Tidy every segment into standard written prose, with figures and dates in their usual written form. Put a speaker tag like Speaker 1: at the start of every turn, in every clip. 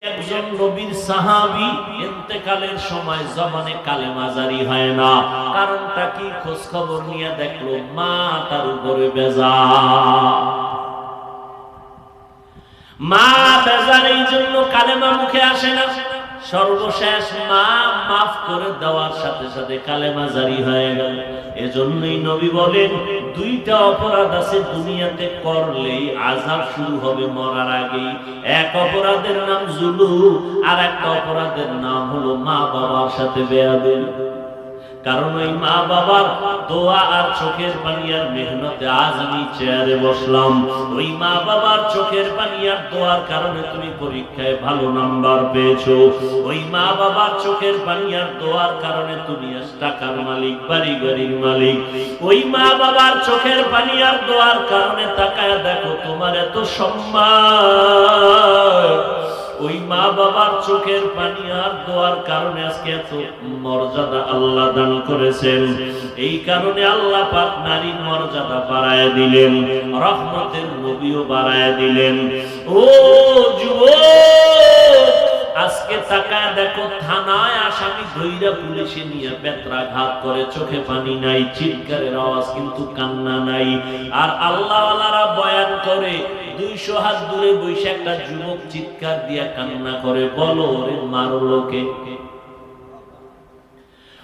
Speaker 1: একজন নবীর সাহাবী ইন্তেকালের সময় জবানে কালেমা জারি হয় না। কারণটা কি? খোঁজ খবর নিয়ে দেখলো মা তার উপরে বেজার। মা বেজার, এই জন্য কালেমা মুখে আসে না। সর্বশেষ মা মাফ করে দেওয়ার সাথে সাথে কালেমা জারি হয়ে গেল। এজন্যই নবী বলেন, দুইটা অপরাধ আছে দুনিয়াতে করলেই আযাব শুরু হবে মরার আগেই। এক অপরাধের নাম জুলুম, আর একটা অপরাধের নাম হলো মা বাবার সাথে বেয়াদবি। কারণ ওই মা বাবার দোয়া আর চোখের পানি আর মেহনতে আজ আমি চেয়ারে বসলাম। ওই মা বাবার চোখের পানি আর দোয়ার কারণে তুমি পরীক্ষায় ভালো নাম্বার পেয়েছো। ওই মা বাবার চোখের পানি আর দোয়ার কারণে তুমি আজ টাকার মালিক, বাড়ি গাড়ির মালিক। ওই মা বাবার চোখের পানি আর দোয়ার কারণে তাকায় দেখো তোমার এত সম্মান। ওই মা বাবার চোখের পানি আর দোয়ার কারণে আজকে এত মর্যাদা আল্লাহ দান করেছেন। এই কারণে আল্লাহ পাক নারীর মর্যাদা বাড়ায় দিলেন, রহমতের নবীও বাড়ায় দিলেন। ও যুবক, আজকে তাকায় দেখো থানায় আসামি ধইরা পুলিশে নিয়ে বেত্রাঘাত করে, চোখে পানি নাই, চিৎকারের আওয়াজ কিন্তু কান্না নাই। আর আল্লাহওয়ালারা বয়ান করে 200 হাত দূরে বসে একটা যুবক চিৎকার দিয়া কান্না করে, বলো ওরে মারলো কে?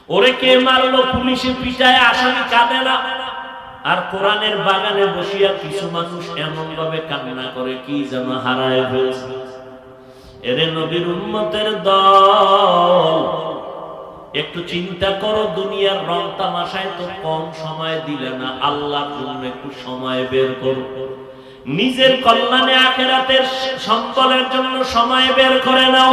Speaker 1: ওরে কে মারলো? পুলিশে পিটায় আসামি কাঁদে না। আর কোরআনের বাগানে বসিয়া কিছু মানুষ এমন ভাবে কান্না করে কি যেন হারায় ফেলছে। এরে নবীর উম্মতের দল, একটু চিন্তা করো, দুনিয়ার রং তামাশায় তো কম সময় দিলে না, আল্লাহর জন্য একটু সময় বের করো। নিজের কল্যাণে আখিরাতের সম্পদের জন্য সময় বের করে নাও।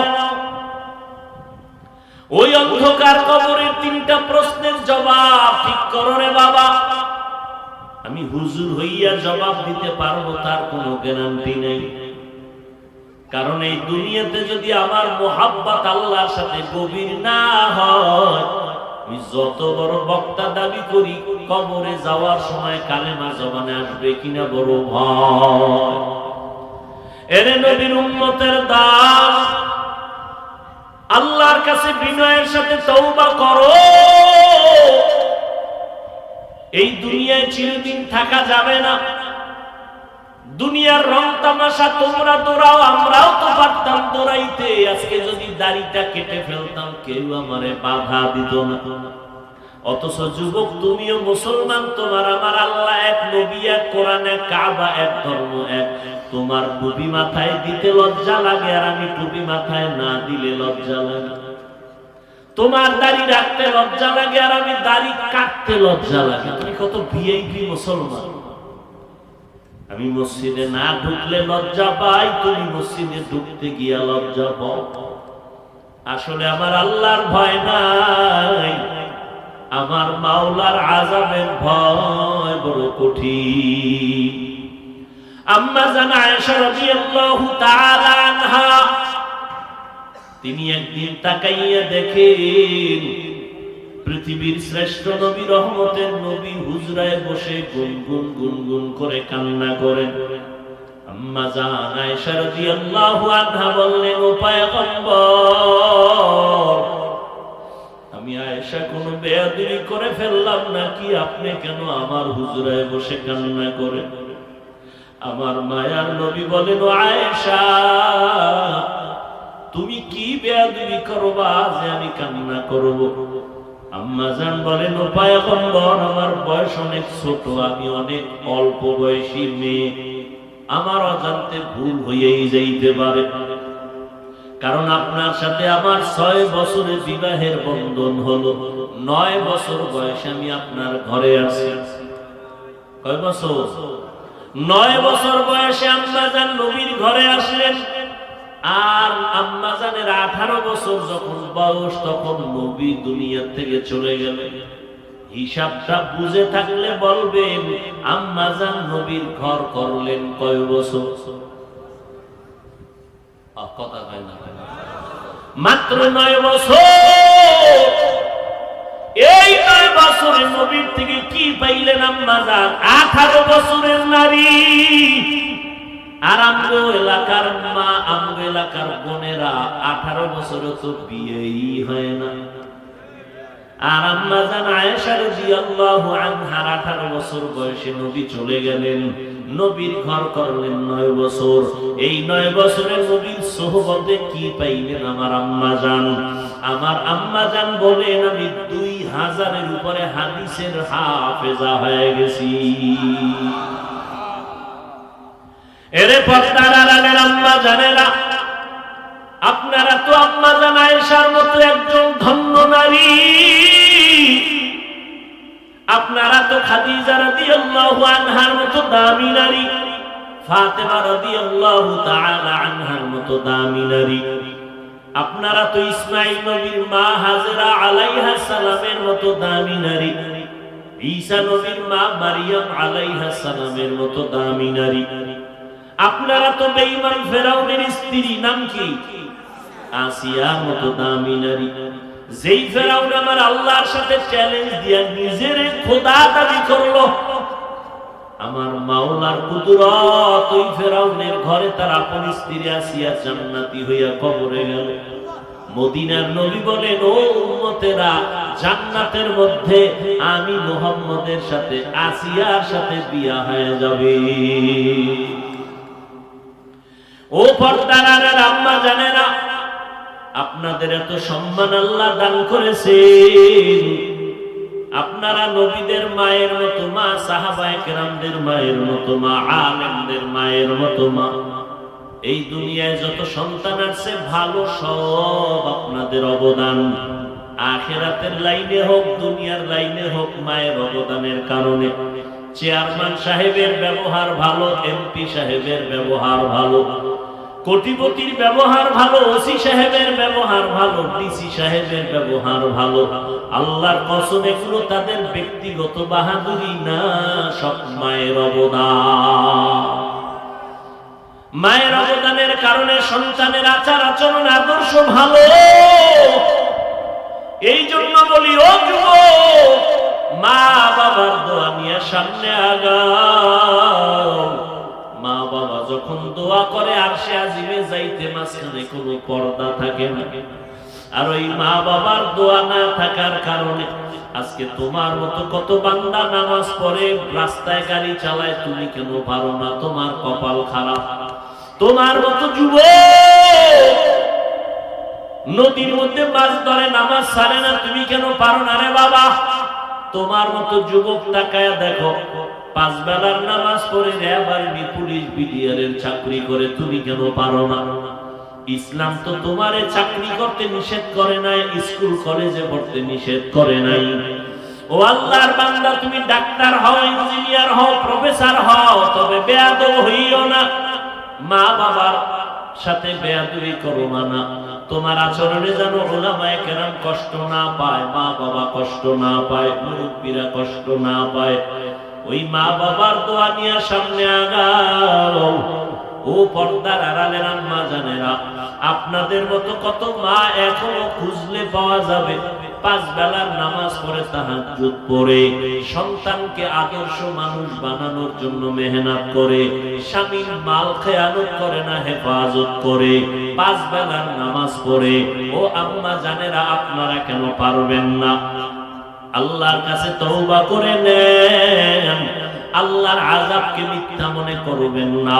Speaker 1: ওই অন্ধকার কবরের 3টা প্রশ্নের জবাব ঠিক করো রে বাবা। আমি হুজুর হইয়া জবাব দিতে পারবো তার কোনো গ্যারান্টি নেই। কারণ এই দুনিয়াতে যদি আমার মোহাব্বত আল্লাহর সাথে গভীর না হয়, আমি যত বড় বক্তা দাবি করি, কবরে যাওয়ার সময় কালেমা জবানে আসবে কিনা বড় ভয়। এরে নবীর উম্মতের দাস, আল্লাহর কাছে বিনয়ের সাথে তওবা করো। এই দুনিয়ায় চিরদিন থাকা যাবে না। দুনিয়ার রং তামাশা তোমরা দৌড়াও, আমরাও তো পারতাম দৌড়াইতে। আজকে যদি দাড়িটা কেটে ফেলতাম কেউ আমারে বাধা দিত না। অথচ যুবক, তুমিও মুসলমান, তোমার আমার আল্লাহ এক, নবী এক, কোরআন এক, কাবা এক, ধর্ম এক। তোমার টুপি মাথায় দিতে লজ্জা লাগে, আর আমি টুপি মাথায় না দিলে লজ্জা লাগে। তোমার দাড়ি রাখতে লজ্জা লাগে, আর আমি দাড়ি কাটতে লজ্জা লাগে। তুমি কত ভিআইপি মুসলমান। আমি মসজিদে না ঢুকলে লজ্জা পাই, তুমি মসজিদে ঢুকতে গিয়া লজ্জা পাও। আসলে আমার আল্লাহর ভয় নাই, আমার মাওলার আযাবের ভয় বড় কঠিন। আম্মা জান আয়েশা রাদিয়াল্লাহু তাআলা আনহা, তিনি একদিন তাকাইয়া দেখেন পৃথিবীর শ্রেষ্ঠ নবী, রহমতের নবী হুজরায় বসে গুনগুন গুনগুন করে কান্না করেন। আম্মা জান আয়েশা রাদিয়াল্লাহু আনহা বললেন, ও পয়গম্বর, আমি আয়েশা কোনো বেয়াদবি করে ফেললাম নাকি? আপনি কেন আমার হুজরায় বসে কান্না করেন? আমার মায়ার নবী বলেন, ও আয়েশা, তুমি কি বেয়াদবি করবা যে আমি কান্না করব? আম্মা জান বলেন, ও পয়গম্বর, আমার বয়স অনেক ছোট, আমি অনেক অল্প বয়সী মেয়ে, আমার অজান্তে ভুল হয়েই যাইতে পারে। কারণ আপনার সাথে আমার 6 বছরের বিবাহের বন্ধন হলো, 9 বছর বয়সে আমি আপনার ঘরে আসি। কয় বছর? 9 বছর বয়সে আম্মা জান নবীর ঘরে আসলেন। আর আম্মা জানের 18 বছর যখন বয়স, তখন নবী দুনিয়া থেকে চলে গেলেন। হিসাবটা বুঝে থাকলে বলবেন, আম্মা জান নবীর ঘর করলেন কয় বছর? কথা হয় না, মাত্র 9 বছর। এই 9 বছরে নবীর থেকে কি পাইলেন আম্মা জান? 18 বছরের নারী। আর আমগো এলাকার মা, আমগো এলাকার বোনেরা 18 বছরও তো বিয়েই হয় না। আর আম্মা জান আয়েশা রাদিয়াল্লাহু আনহার 18 বছর বয়সে নবী চলে গেলেন, নবীর ঘর করলেন 9 বছর। এই 9 বছরে নবীর সোহবতে কি পাইলেন আমার আম্মা জান? আমার আম্মা জান বলেন, আমি 2000-এর উপরে হাদিসের হাফেজা হয়ে গেছি। এরে পর্দার আড়ালের আম্মা জানেরা, আপনারা তো আম্মা জান আয়েশার মতো একজন ধন্য নারী, আপনারা তো খাদিজা রাদিয়াল্লাহু আনহার মতো দামি নারী, ফাতেমা রাদিয়াল্লাহু তাআলা আনহার মতো দামি নারী, আপনারা তো ইসমাঈল নবীর মা হাজেরা আলাইহা সালামের মতো দামি নারী, ঈসা নবীর মা মারিয়াম আলাইহা সালামের মতো দামি নারী, আপনারা তো বেঈমান ফেরাউনের স্ত্রী, নাম কি? আসিয়ার মতো দামি নারী। যেই ফেরাউন আমার আল্লাহর সাথে চ্যালেঞ্জ দিয়া নিজের খোদা দাবি করলো, আমার মাওলার কুদরত ওই ফেরাউনের ঘরে তার আপন স্ত্রী আসিয়া জান্নাতি হইয়া কবরে গেল। মদিনার নবী বলেন, ও উম্মতেরা, জান্নাতের মধ্যে আমি মুহাম্মদের সাথে আসিয়ার সাথে বিয়া হয়ে যাবে। ও পর্দার আড়ালের আম্মা জানেরা, আপনাদের এত সম্মান আল্লাহ দান করেছেন, আপনারা নবীদের মায়ের মতো মা, সাহাবায়ে কেরামদের মায়ের মতো মা, আলেমদের মায়ের মতো মা। এই দুনিয়ায় যত সন্তান আছে ভালো সব আপনাদের অবদান। আখিরাতের লাইনে হোক, দুনিয়ার লাইনে হোক, মায়ের অবদানের কারণে। চেয়ারম্যান সাহেবের ব্যবহার ভালো, এমপি সাহেবের ব্যবহার ভালো, কোটিপতির ব্যবহার ভালো, ওসি সাহেবের ব্যবহার ভালো, ডিসি সাহেবের ব্যবহার ভালো। আল্লাহর কসম, এগুলো তাদের ব্যক্তিগত বাহাদুরি না, সব মায়ের অবদান। মায়ের অবদানের কারণে সন্তানের আচার আচরণ আদর্শ ভালো। এই জন্য বলি, ও যুবক, মা বাবার দোয়া নিয়ে সামনে আগাও। মা বাবা যখন দোয়া করে আরশে আজিমে যাইতে মাঝখানে কোনো পর্দা থাকে না। আর ওই মা বাবার দোয়া না থাকার কারণে আজকে তোমার মতো কত বান্দা নামাজ পড়ে, রাস্তায় গাড়ি চালায়, তুমি কেন পারো না? তোমার কপাল খারাপ। তোমার মতো যুবক নদীর মধ্যে মাছ ধরে, নামাজ ছাড়ে না, তুমি কেন পারো না রে বাবা? তোমার মতো যুবক তাকায় দেখো, 5 বেলার নামাজ পড়ে র্যাব আর্মি পুলিশ বিডিআরের চাকরি করে, তুমি কেন পারো না? ইসলাম তো তোমারে চাকরি করতে নিষেধ করে নাই, স্কুল কলেজে পড়তে নিষেধ করে নাই। ও আল্লাহর বান্দা, তুমি ডাক্তার হও, ইঞ্জিনিয়ার হও, প্রফেসর হও, তবে বেয়াদব হইও না। মা বাবার সাথে বেয়াদবি করো না। তোমার আচরণে যেন উলামায়ে কেরাম কষ্ট না পায়, মা বাবা কষ্ট না পায়, মুরব্বীরা কষ্ট না পায়। ওই মা বাবার দোয়া নিয়ে সামনে আগাও। ও পর্দার আড়ালের আম্মা জানেরা, আপনাদের মতো কত মা এখনো খুঁজলে পাওয়া যাবে, 5 বেলার নামাজ পড়ে, তাহাজ্জুদ পড়ে, সন্তানকে আদর্শ মানুষ বানানোর জন্য মেহনত করে, স্বামীর মাল খেয়ানত করে না, হেফাজত করে, 5 বেলার নামাজ পড়ে। ও আম্মা জানেরা, আপনারা কেন পারবেন না? আল্লাহর কাছে তওবা করে নেন, আল্লাহর আযাবকে মিথ্যা মনে করবেন না।